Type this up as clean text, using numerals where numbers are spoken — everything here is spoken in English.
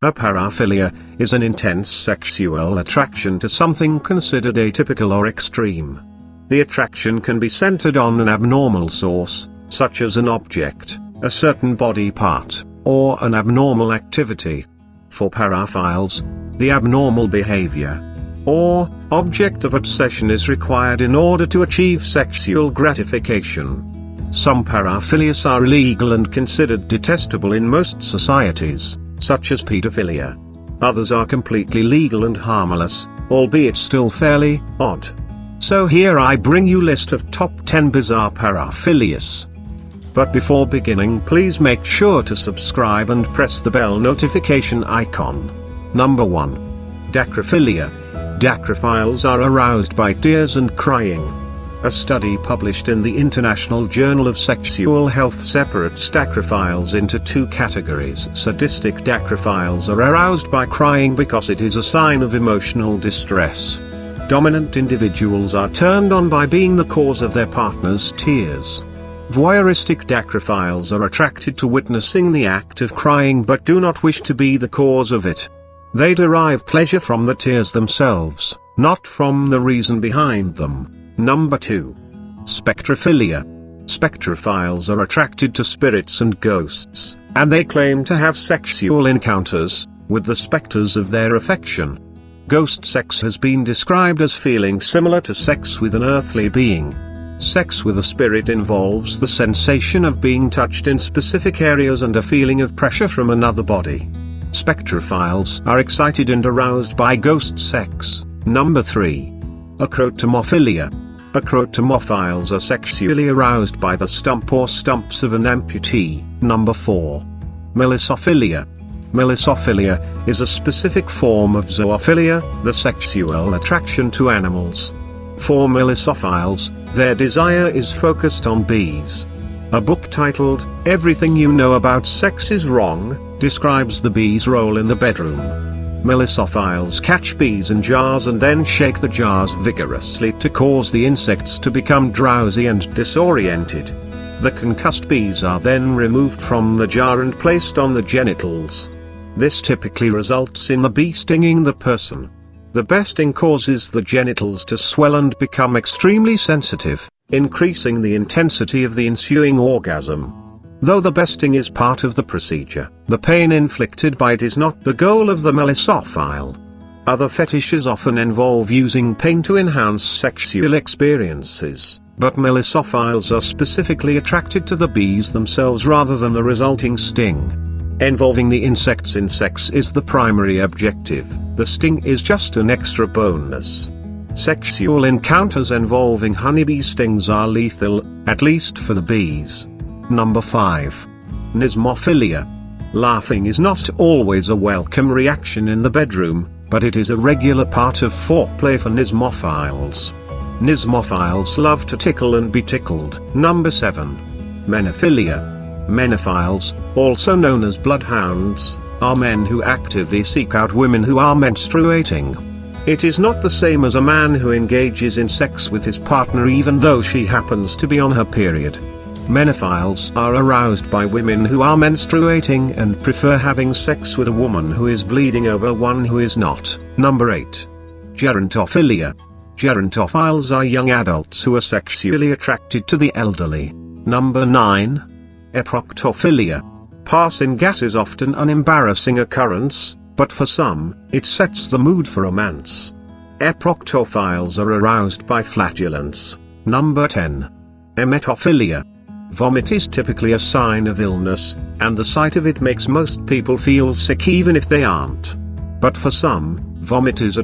A paraphilia is an intense sexual attraction to something considered atypical or extreme. The attraction can be centered on an abnormal source, such as an object, a certain body part, or an abnormal activity. For paraphiles, the abnormal behavior or object of obsession is required in order to achieve sexual gratification. Some paraphilias are illegal and considered detestable in most societies, such as pedophilia. Others are completely legal and harmless, albeit still fairly odd. So here I bring you list of top 10 bizarre paraphilias. But before beginning, please make sure to subscribe and press the bell notification icon. Number 1. Dacryphilia. Dacrophiles are aroused by tears and crying. A study published in the International Journal of Sexual Health separates dacrophiles into two categories. Sadistic dacrophiles are aroused by crying because it is a sign of emotional distress. Dominant individuals are turned on by being the cause of their partner's tears. Voyeuristic dacrophiles are attracted to witnessing the act of crying but do not wish to be the cause of it. They derive pleasure from the tears themselves, not from the reason behind them. Number 2. Spectrophilia. Spectrophiles are attracted to spirits and ghosts, and they claim to have sexual encounters with the specters of their affection. Ghost sex has been described as feeling similar to sex with an earthly being. Sex with a spirit involves the sensation of being touched in specific areas and a feeling of pressure from another body. Spectrophiles are excited and aroused by ghost sex. Number 3. Acrotomophilia. Acrotomophiles are sexually aroused by the stump or stumps of an amputee. Number 4. Melissophilia. Melissophilia is a specific form of zoophilia, the sexual attraction to animals. For melissophiles, their desire is focused on bees. A book titled, "Everything You Know About Sex Is Wrong," describes the bee's role in the bedroom. Melissophiles catch bees in jars and then shake the jars vigorously to cause the insects to become drowsy and disoriented. The concussed bees are then removed from the jar and placed on the genitals. This typically results in the bee stinging the person. The besting causes the genitals to swell and become extremely sensitive, increasing the intensity of the ensuing orgasm. Though the besting is part of the procedure, the pain inflicted by it is not the goal of the melissophile. Other fetishes often involve using pain to enhance sexual experiences, but melissophiles are specifically attracted to the bees themselves rather than the resulting sting. Involving the insects in sex is the primary objective, the sting is just an extra bonus. Sexual encounters involving honeybee stings are lethal, at least for the bees. Number 5. Knismophilia. Laughing is not always a welcome reaction in the bedroom, but it is a regular part of foreplay for knismophiles. Knismophiles love to tickle and be tickled. Number 7. Menophilia. Menophiles, also known as bloodhounds, are men who actively seek out women who are menstruating. It is not the same as a man who engages in sex with his partner even though she happens to be on her period. Menophiles are aroused by women who are menstruating and prefer having sex with a woman who is bleeding over one who is not. Number 8. Gerontophilia. Gerontophiles are young adults who are sexually attracted to the elderly. Number 9. Eproctophilia. Passing gas is often an embarrassing occurrence, but for some, it sets the mood for romance. Eproctophiles are aroused by flatulence. Number 10. Emetophilia. Vomit is typically a sign of illness, and the sight of it makes most people feel sick even if they aren't. But for some, vomit is a